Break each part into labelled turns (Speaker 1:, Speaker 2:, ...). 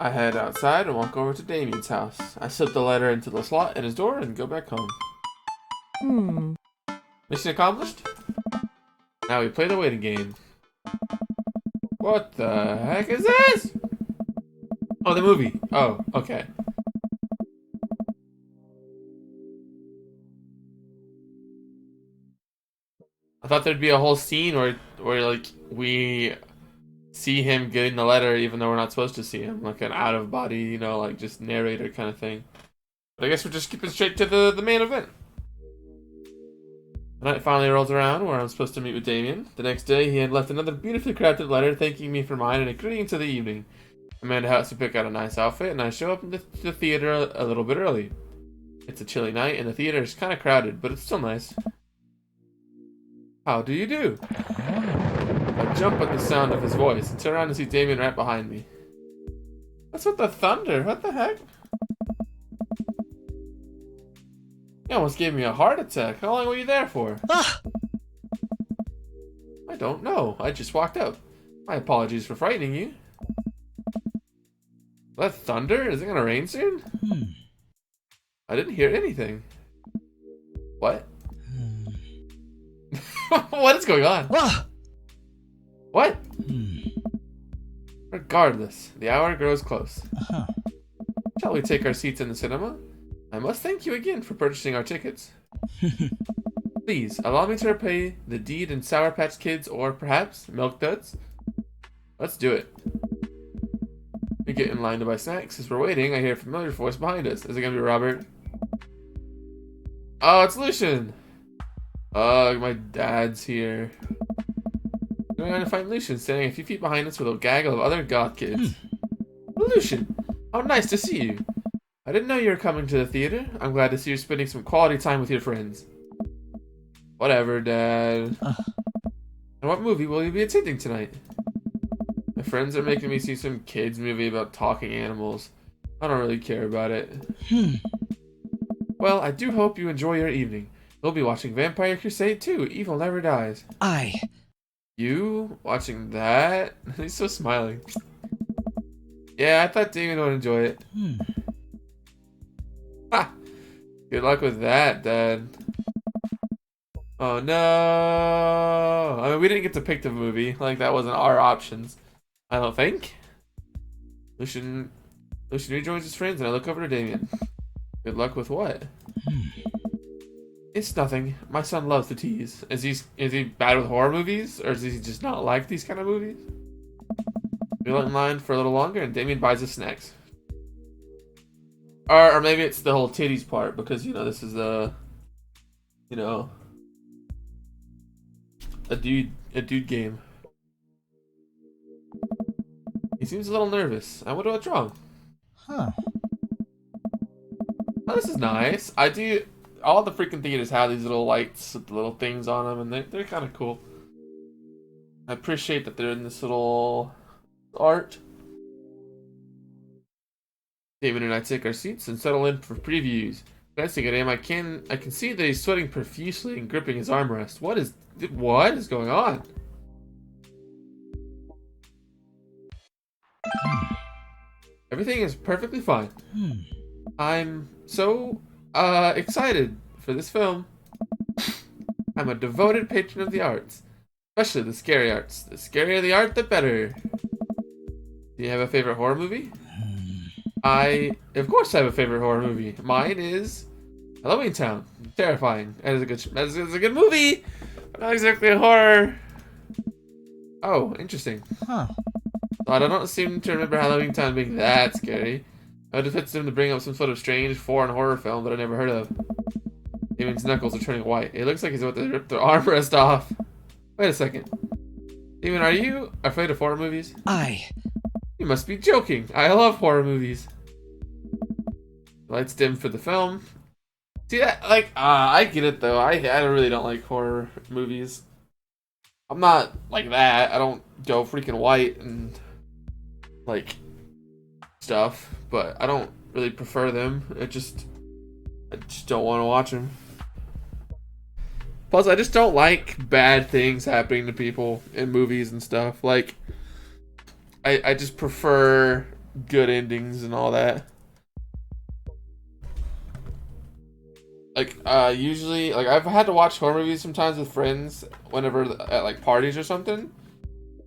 Speaker 1: I head outside and walk over to Damien's house. I slip the letter into the slot in his door and go back home. Mission accomplished? Now we play the waiting game. What the heck is this? Oh, the movie. Oh, okay. I thought there'd be a whole scene where like we see him getting the letter even though we're not supposed to see him, like an out of body, you know, like just narrator kind of thing. But I guess we're just skipping straight to the main event. The night finally rolls around where I'm supposed to meet with Damien. The next day, he had left another beautifully crafted letter thanking me for mine and agreeing to the evening. Amanda helps me pick out a nice outfit, and I show up in the theater a little bit early. It's a chilly night, and the theater is kind of crowded, but it's still nice. How do you do? I jump at the sound of his voice and turn around to see Damien right behind me. What's with the thunder? What the heck? You almost gave me a heart attack. How long were you there for? I don't know. I just walked up. My apologies for frightening you. That thunder? Is it gonna rain soon? I didn't hear anything. What? What is going on? What? Regardless, the hour grows close. Shall we take our seats in the cinema? I must thank you again for purchasing our tickets. Please, allow me to repay the deed in Sour Patch Kids or perhaps Milk Duds. Let's do it. We get in line to buy snacks. As we're waiting, I hear a familiar voice behind us. Is it gonna be Robert? Oh, it's Lucian! Ugh, my dad's here. We're going to find Lucian standing a few feet behind us with a gaggle of other goth kids. Lucian, how nice to see you. I didn't know you were coming to the theater. I'm glad to see you spending some quality time with your friends. Whatever, Dad. And what movie will you be attending tonight? My friends are making me see some kids movie about talking animals. I don't really care about it. Well, I do hope you enjoy your evening. We'll be watching Vampire Crusade 2, Evil Never Dies. You? Watching that? He's so smiling. Yeah, I thought Damien would enjoy it. Ha! Good luck with that, Dad. Oh no! I mean, we didn't get to pick the movie. Like, that wasn't our options. I don't think. Lucian rejoins his friends, and I look over to Damien. Good luck with what? It's nothing. My son loves to tease. Is he bad with horror movies, or does he just not like these kind of movies? We wait in line for a little longer, and Damien buys us snacks. Or maybe it's the whole titties part, because this is a dude game. He seems a little nervous. I wonder what's wrong. Oh, this is nice. All the freaking theaters have these little lights with the little things on them, and they're kind of cool. I appreciate that they're in this little art. David and I take our seats and settle in for previews. Glancing at him, I can see that he's sweating profusely and gripping his armrest. What is going on? Everything is perfectly fine. I'm so excited for this film. I'm a devoted patron of the arts, especially the scary arts. The scarier the art, the better. Do you have a favorite horror movie? I, of course, have a favorite horror movie. Mine is Halloween Town. Terrifying. That is a good movie, but not exactly a horror. Oh, interesting. I don't seem to remember Halloween Town being that scary. I would have expected him to bring up some sort of strange foreign horror film that I never heard of. Damon's knuckles are turning white. It looks like he's about to rip their armrest off. Wait a second. Damon, are you afraid of horror movies? You must be joking. I love horror movies. Lights dim for the film. See that? I get it though. I really don't like horror movies. I'm not like that. I don't go freaking white and stuff, but I don't really prefer them. I just don't want to watch them. Plus, I just don't like bad things happening to people in movies and stuff. I just prefer good endings and all that. Like, usually, like, I've had to watch horror movies sometimes with friends whenever at, like, parties or something.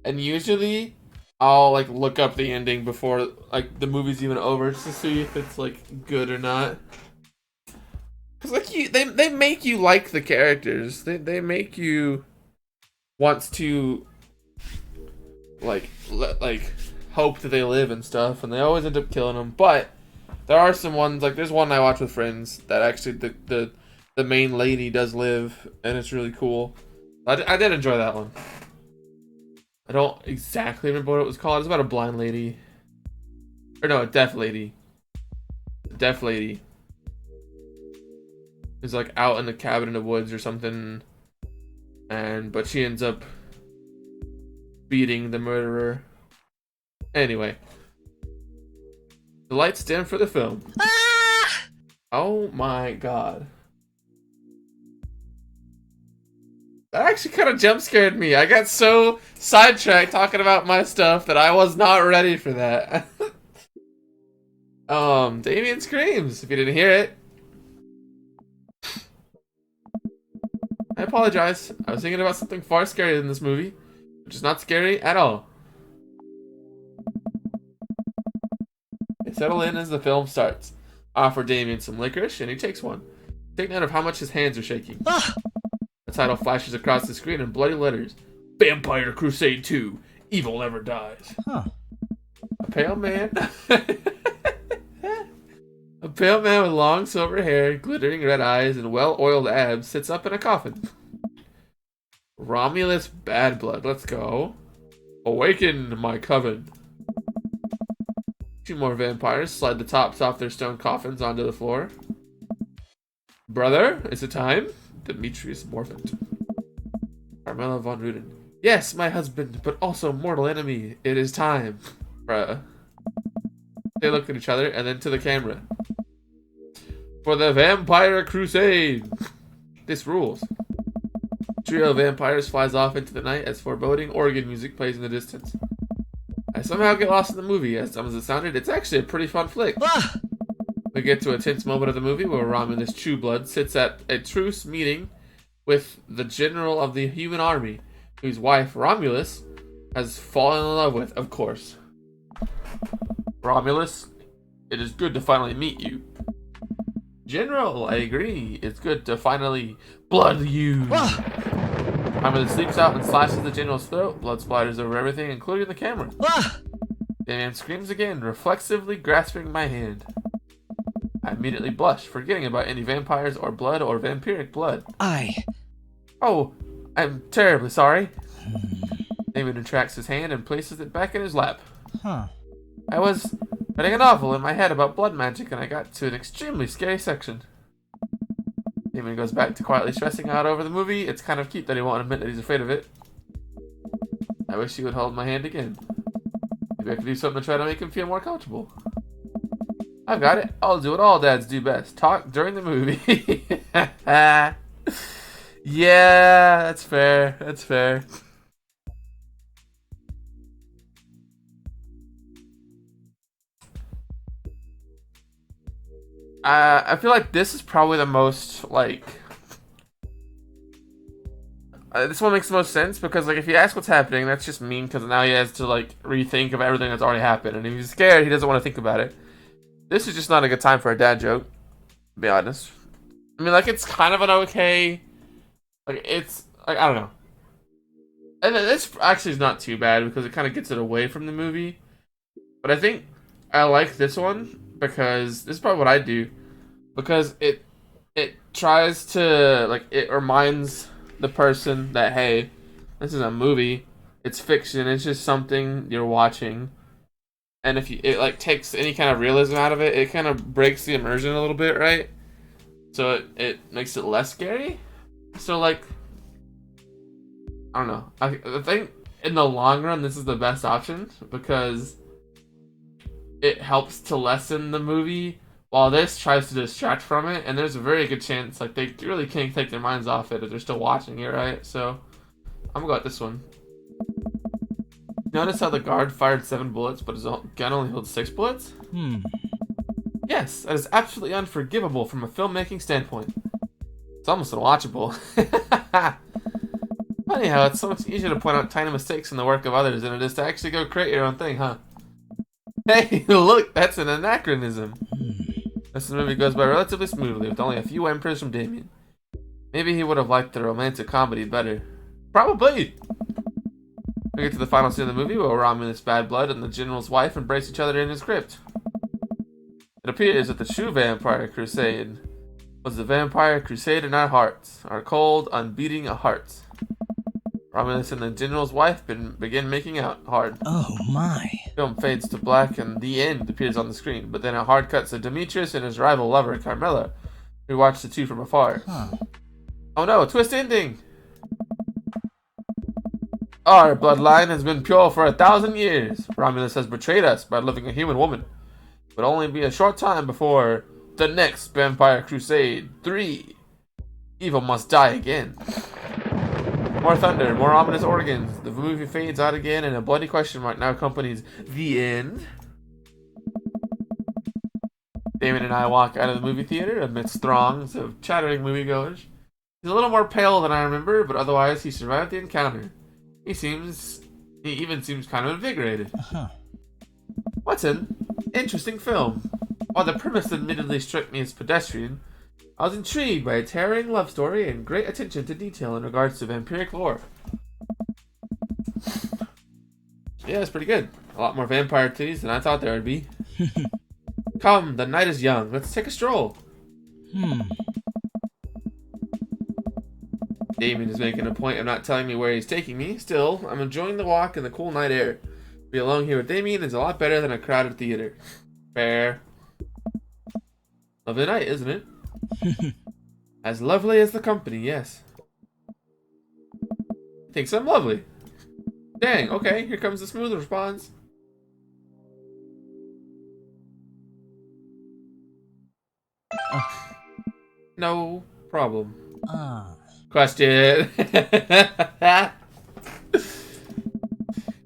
Speaker 1: And usually, I'll, like, look up the ending before, like, the movie's even over just to see if it's, like, good or not. Because, like, they make you like the characters. They make you want to, like, hope that they live and stuff. And they always end up killing them. But there are some ones, like, there's one I watch with friends that actually the main lady does live, and it's really cool. I did enjoy that one. I don't exactly remember what it was called. It's about a blind lady. Or no, a deaf lady. A deaf lady. Who's, like, out in the cabin in the woods or something. But she ends up beating the murderer. Anyway. The lights dim for the film. Ah! Oh my god. That actually kind of jump scared me. I got so sidetracked talking about my stuff that I was not ready for that. Damien screams, if you didn't hear it. I apologize. I was thinking about something far scarier than this movie, which is not scary at all. They settle in as the film starts. I offer Damien some licorice, and he takes one. Take note of how much his hands are shaking. The title flashes across the screen in bloody letters. Vampire Crusade 2. Evil Never Dies. Huh. A pale man... A pale man with long silver hair, glittering red eyes, and well-oiled abs sits up in a coffin. Romulus Badblood. Let's go. Awaken my coven. Two more vampires slide the tops off their stone coffins onto the floor. Brother, is it time? Demetrius Morphant. Carmela von Ruden. Yes, my husband, but also mortal enemy. It is time. Bruh. They look at each other and then to the camera. For the Vampire Crusade! This rules. Trio of vampires flies off into the night as foreboding organ music plays in the distance. I somehow get lost in the movie. As dumb as it sounded, it's actually a pretty fun flick. We get to a tense moment of the movie where Romulus Trueblood sits at a truce meeting with the general of the human army, whose wife, Romulus, has fallen in love with, of course. Romulus, it is good to finally meet you. General, I agree. It's good to finally blood you. Romulus leaps out and slashes the general's throat. Blood splatters over everything, including the camera. Damien screams again, reflexively grasping my hand. I immediately blush, forgetting about any vampires or blood or vampiric blood. Oh, I'm terribly sorry. Damien retracts his hand and places it back in his lap. I was writing a novel in my head about blood magic, and I got to an extremely scary section. Damien goes back to quietly stressing out over the movie. It's kind of cute that he won't admit that he's afraid of it. I wish he would hold my hand again. Maybe I could do something to try to make him feel more comfortable. I've got it. I'll do what all dads do best. Talk during the movie. Yeah, that's fair. That's fair. I feel like this is probably the most, like... this one makes the most sense because, like, if you ask what's happening, that's just mean because now he has to, like, rethink of everything that's already happened. And if he's scared, he doesn't want to think about it. This is just not a good time for a dad joke, to be honest. I mean, like, it's kind of an okay... Like, it's... Like, I don't know. And this actually is not too bad because it kind of gets it away from the movie. But I think I like this one because... This is probably what I do. Because it tries to... Like, it reminds the person that, hey, this is a movie. It's fiction. It's just something you're watching. And if it like takes any kind of realism out of it, it kind of breaks the immersion a little bit, right? So it makes it less scary. So like, I don't know. I think in the long run, this is the best option because it helps to lessen the movie while this tries to distract from it. And there's a very good chance like they really can't take their minds off it if they're still watching it, right? So I'm gonna go with this one. Notice how the guard fired 7 bullets, but his gun only holds 6 bullets? Yes, that is absolutely unforgivable from a filmmaking standpoint. It's almost unwatchable. Funny how it's so much easier to point out tiny mistakes in the work of others than it is to actually go create your own thing, huh? Hey, look, that's an anachronism. This movie goes by relatively smoothly, with only a few whimpers from Damien. Maybe he would have liked the romantic comedy better. Probably! We get to the final scene of the movie where Romulus Bad Blood and the General's wife embrace each other in his crypt. It appears that the true vampire crusade was the vampire crusade in our hearts, our cold, unbeating hearts. Romulus and the General's wife begin making out hard.
Speaker 2: Oh my.
Speaker 1: Film fades to black and the end appears on the screen, but then a hard cuts to Demetrius and his rival lover, Carmilla, who watch the two from afar. Oh no, a twist ending! Our bloodline has been pure for 1,000 years. Romulus has betrayed us by loving a human woman. It will only be a short time before the next Vampire Crusade 3. Evil must die again. More thunder, more ominous organs. The movie fades out again, and a bloody question mark now accompanies the end. Damon and I walk out of the movie theater amidst throngs of chattering moviegoers. He's a little more pale than I remember, but otherwise he survived the encounter. He even seems kind of invigorated. What's an interesting film? While the premise admittedly struck me as pedestrian, I was intrigued by its harrowing love story and great attention to detail in regards to vampiric lore. Yeah, it's pretty good. A lot more vampire titties than I thought there would be. Come, the night is young. Let's take a stroll. Damien is making a point of not telling me where he's taking me. Still, I'm enjoying the walk and the cool night air. Be alone here with Damien is a lot better than a crowded theater. Fair. Lovely night, isn't it? As lovely as the company, yes. Thinks I'm lovely. Dang, okay, here comes the smooth response. No problem. Question.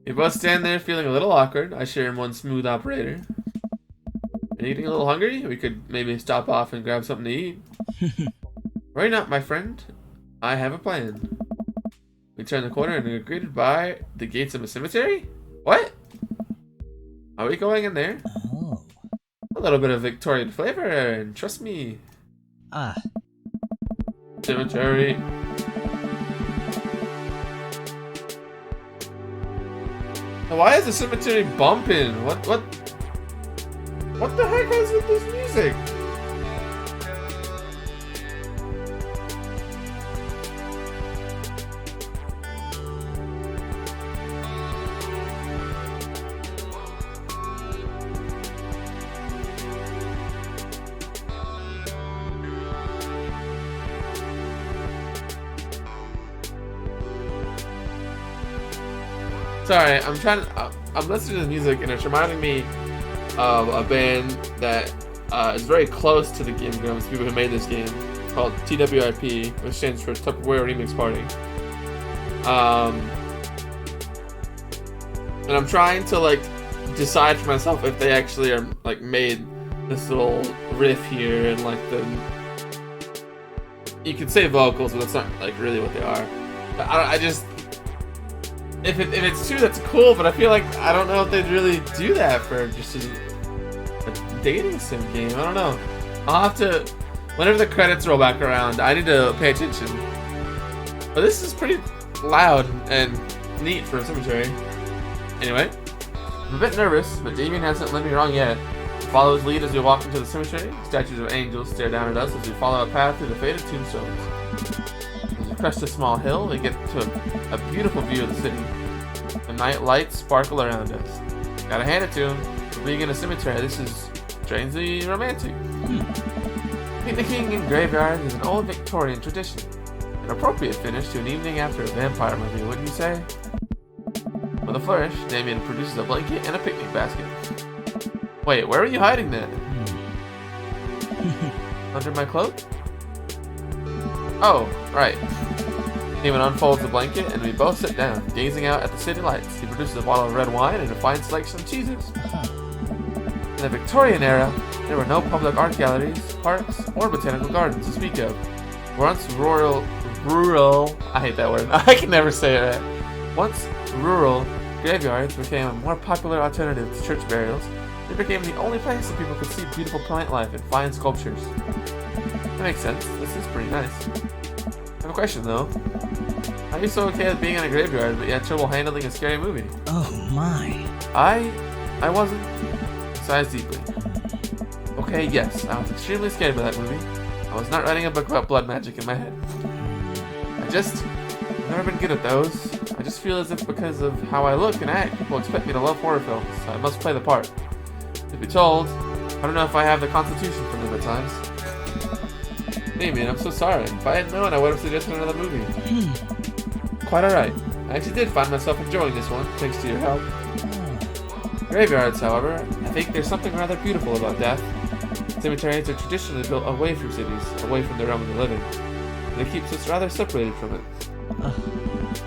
Speaker 1: We both stand there feeling a little awkward. I share one smooth operator. Are you getting a little hungry? We could maybe stop off and grab something to eat. Worry not, my friend. I have a plan. We turn the corner and are greeted by the gates of a cemetery? What? Are we going in there?
Speaker 2: Oh.
Speaker 1: A little bit of Victorian flavor, and trust me. Cemetery. Now, why is the cemetery bumping? What the heck is with this music? Sorry, I'm listening to the music and it's reminding me of a band that is very close to the game Grumps, people who made this game. It's called TWIP, which stands for Tupperware Remix Party. And I'm trying to decide for myself if they actually are made this little riff here and you could say vocals, but that's not really what they are. But I just. If it's true, that's cool, but I feel like I don't know if they'd really do that for just a dating sim game. I don't know. I'll have to, whenever the credits roll back around, I need to pay attention. But this is pretty loud and neat for a cemetery. Anyway, I'm a bit nervous, but Damien hasn't led me wrong yet. Follow his lead as we walk into the cemetery. Statues of angels stare down at us as we follow a path through the faded tombstones. Crest a small hill, we get to a beautiful view of the city. The night lights sparkle around us. Gotta hand it to him. For being in a cemetery, this is strangely romantic. Meet the King in Graveyard is an old Victorian tradition. An appropriate finish to an evening after a vampire movie, wouldn't you say? With a flourish, Damien produces a blanket and a picnic basket. Wait, where are you hiding that? Under my cloak? Oh, right. Damon unfolds the blanket, and we both sit down, gazing out at the city lights. He produces a bottle of red wine and a fine selection of cheeses. In the Victorian era, there were no public art galleries, parks, or botanical gardens to speak of. Once rural, I hate that word, I can never say it right. Once rural graveyards became a more popular alternative to church burials. They became the only place that people could see beautiful plant life and fine sculptures. That makes sense. This is pretty nice. I have a question though. How are you so okay with being in a graveyard, but you had trouble handling a scary movie?
Speaker 2: Oh my.
Speaker 1: I wasn't. Besides deeply. Okay, yes, I was extremely scared by that movie. I was not writing a book about blood magic in my head. I've never been good at those. I just feel as if because of how I look and act, people expect me to love horror films, so I must play the part. To be told, I don't know if I have the constitution for them at times. Hey man, I'm so sorry. If I had known, I would have suggested another movie. Quite alright. I actually did find myself enjoying this one, thanks to your help. Graveyards, however, I think there's something rather beautiful about death. Cemeteries are traditionally built away from cities, away from the realm of the living. And it keeps us rather separated from it.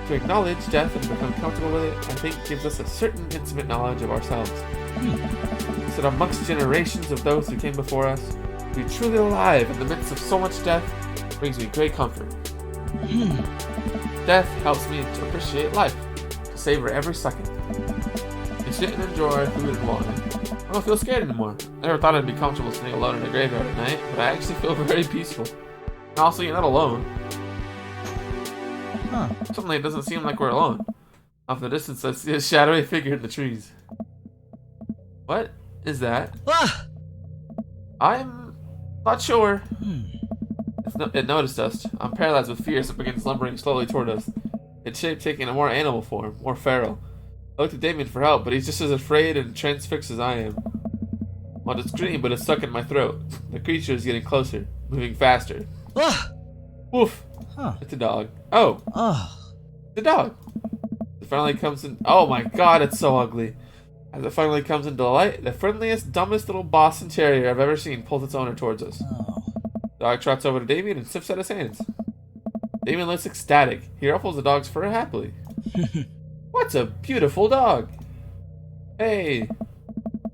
Speaker 1: To acknowledge death and become comfortable with it, I think gives us a certain intimate knowledge of ourselves. So that amongst generations of those who came before us, to be truly alive in the midst of so much death brings me great comfort. Death helps me to appreciate life, to savor every second. To sit and enjoy food and water. I don't feel scared anymore. I never thought I'd be comfortable sitting alone in a graveyard at night, but I actually feel very peaceful. And also, you're not alone. Suddenly it doesn't seem like we're alone. Off in the distance, I see a shadowy figure in the trees. What is that? I'm not sure. It noticed us. I'm paralyzed with fear, so it begins lumbering slowly toward us. Its shape taking a more animal form, more feral. I looked at Damien for help, but he's just as afraid and transfixed as I am. I want to scream, but it's stuck in my throat. The creature is getting closer, moving faster. Woof! It's a dog. Oh! It's a dog! It finally comes in. Oh my god, it's so ugly. As it finally comes into light, the friendliest, dumbest little Boston Terrier I've ever seen pulls its owner towards us. The dog trots over to Damien and sniffs at his hands. Damien looks ecstatic. He ruffles the dog's fur happily. What's a beautiful dog! Hey!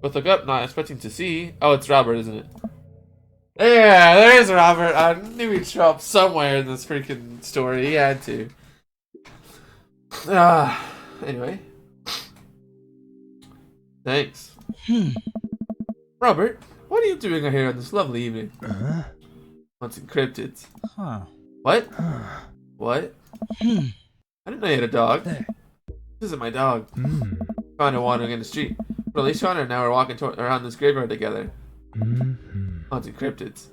Speaker 1: Both look up, not expecting to see. Oh, it's Robert, isn't it? Yeah, there's Robert. I knew he'd show up somewhere in this freaking story. He had to. Anyway. Thanks. Robert, what are you doing here on this lovely evening? Once encrypted. What? What? I didn't know you had a dog. This isn't my dog. Found her wandering in the street. Released her and now we're walking around this graveyard together. Haunted cryptids.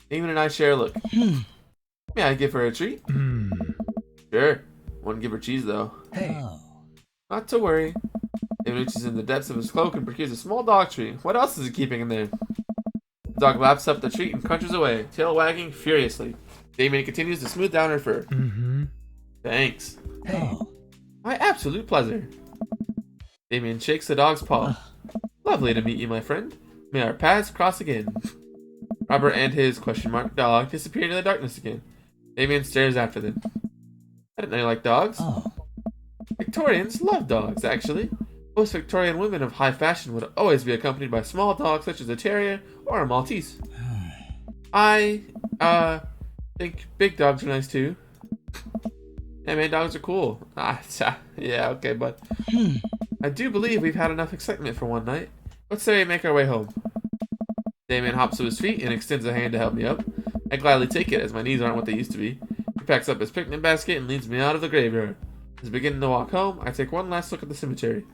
Speaker 1: Damon and I share a look. May I give her a treat? Sure. Wouldn't give her cheese though.
Speaker 2: Hey.
Speaker 1: Not to worry. Damon reaches in the depths of his cloak and procures a small dog treat. What else is he keeping in there? The dog laps up the treat and crunches away, tail wagging furiously. Damon continues to smooth down her fur. Thanks.
Speaker 2: Hey.
Speaker 1: My absolute pleasure. Damien shakes the dog's paw. Lovely to meet you, my friend. May our paths cross again. Robert and his dog disappear into the darkness again. Damien stares after them. I didn't know you liked dogs. Victorians love dogs, actually. Most Victorian women of high fashion would always be accompanied by small dogs such as a terrier or a Maltese. I think big dogs are nice too. Yeah, man, dogs are cool. Yeah, okay, but I do believe we've had enough excitement for one night. Let's say we make our way home. Damien hops to his feet and extends a hand to help me up. I gladly take it, as my knees aren't what they used to be. He packs up his picnic basket and leads me out of the graveyard. As we begin to walk home, I take one last look at the cemetery.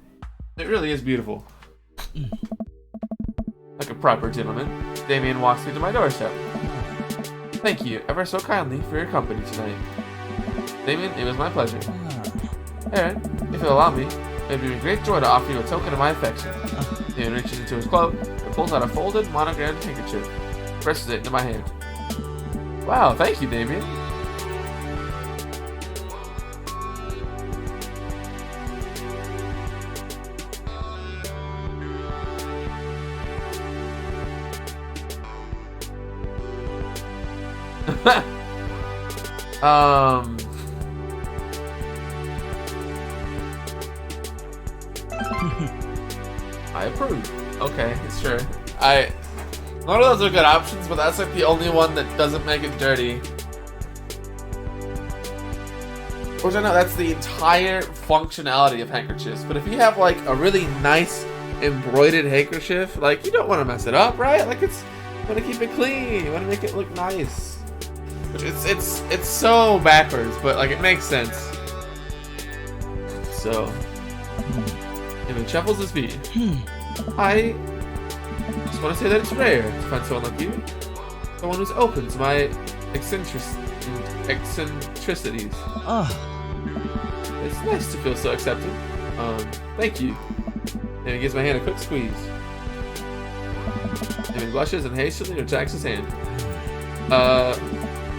Speaker 1: It really is beautiful. Like a proper gentleman, Damien walks me to my doorstep. Thank you ever so kindly for your company tonight. Damien, it was my pleasure. Aaron, if you'll allow me, it would be a great joy to offer you a token of my affection. Damien reaches into his cloak and pulls out a folded, monogrammed handkerchief. Presses it into my hand. Wow, thank you, Damien. I approve. Okay, sure. None of those are good options, but that's like the only one that doesn't make it dirty. Which I know that's the entire functionality of handkerchiefs. But if you have like a really nice embroidered handkerchief, like you don't want to mess it up, right? Like you want to keep it clean. You want to make it look nice. Which it's so backwards, but like it makes sense. So, if it shuffles his feet, I just want to say that it's rare to find someone like you, someone who's open to my eccentricities. It's nice to feel so accepted. Thank you. And he gives my hand a quick squeeze. And he blushes and hastily retracts his hand. I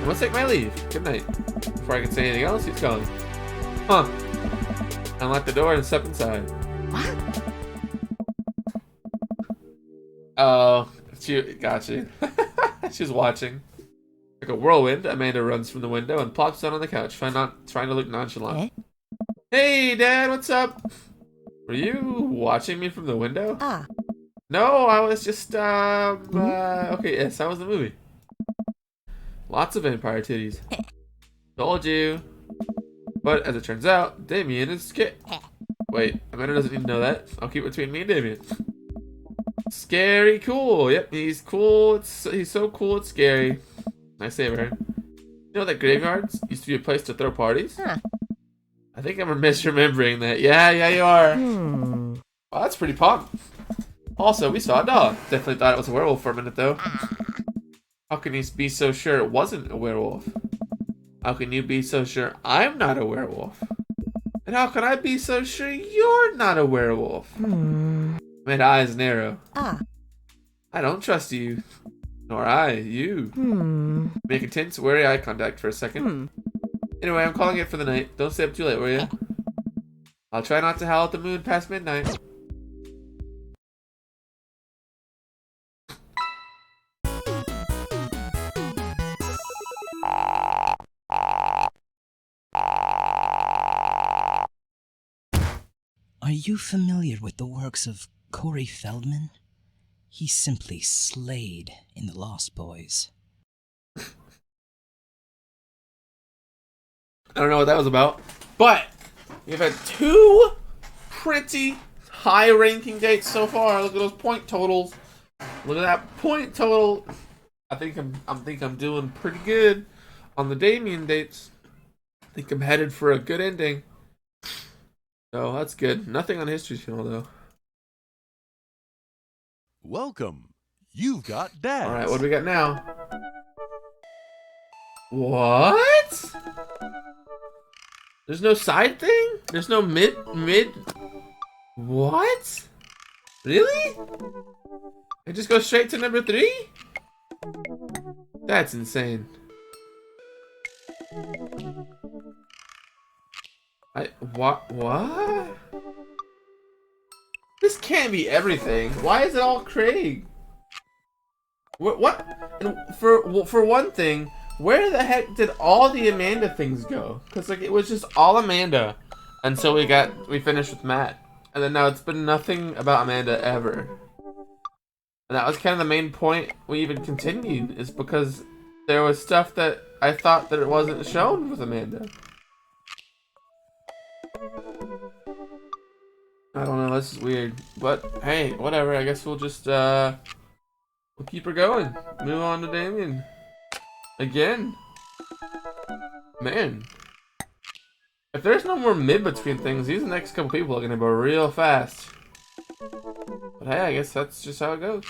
Speaker 1: must take my leave. Good night. Before I can say anything else, he's gone. Huh. Unlock the door and step inside.
Speaker 2: What?
Speaker 1: Oh, got you. She's watching. Like a whirlwind, Amanda runs from the window and plops down on the couch, trying to look nonchalant. Hey, Dad, what's up? Were you watching me from the window? No, I was just, okay, yes, that was the movie. Lots of vampire titties. Told you. But as it turns out, Damien is scared. Wait, Amanda doesn't need to know that. I'll keep it between me and Damien. Scary cool. Yep, he's cool. He's so cool, it's scary. Nice save, her. You know that graveyards used to be a place to throw parties? I think I'm misremembering that. Yeah, you are. Wow, that's pretty pumped. Also, we saw a dog. Definitely thought it was a werewolf for a minute, though. How can you be so sure it wasn't a werewolf? How can you be so sure I'm not a werewolf? And how can I be so sure you're not a werewolf? My eyes narrow. I don't trust you. Nor I, you. Make a tense, wary eye contact for a second. Anyway, I'm calling it for the night. Don't stay up too late, will you? I'll try not to howl at the moon past midnight.
Speaker 2: Are you familiar with the works of Corey Feldman? He simply slayed in The Lost Boys.
Speaker 1: I don't know what that was about, but we've had 2 pretty high-ranking dates so far. Look at those point totals. Look at that point total. I think I'm doing pretty good on the Damien dates. I think I'm headed for a good ending. So that's good. Nothing on History Channel though.
Speaker 3: Welcome. You've got dads.
Speaker 1: All right, what do we got now? What? There's no side thing? There's no mid? What? Really? It just goes straight to number 3? That's insane. What? This can't be everything. Why is it all Craig? What? And for one thing, where the heck did all the Amanda things go? Because like it was just all Amanda until we finished with Matt, and then now it's been nothing about Amanda ever. And that was kind of the main point we even continued, is because there was stuff that I thought that it wasn't shown with Amanda. I don't know, this is weird. But hey, whatever, I guess we'll just we'll keep her going. Move on to Damien. Again. Man. If there's no more mid between things, these next couple people are gonna go real fast. But hey, I guess that's just how it goes.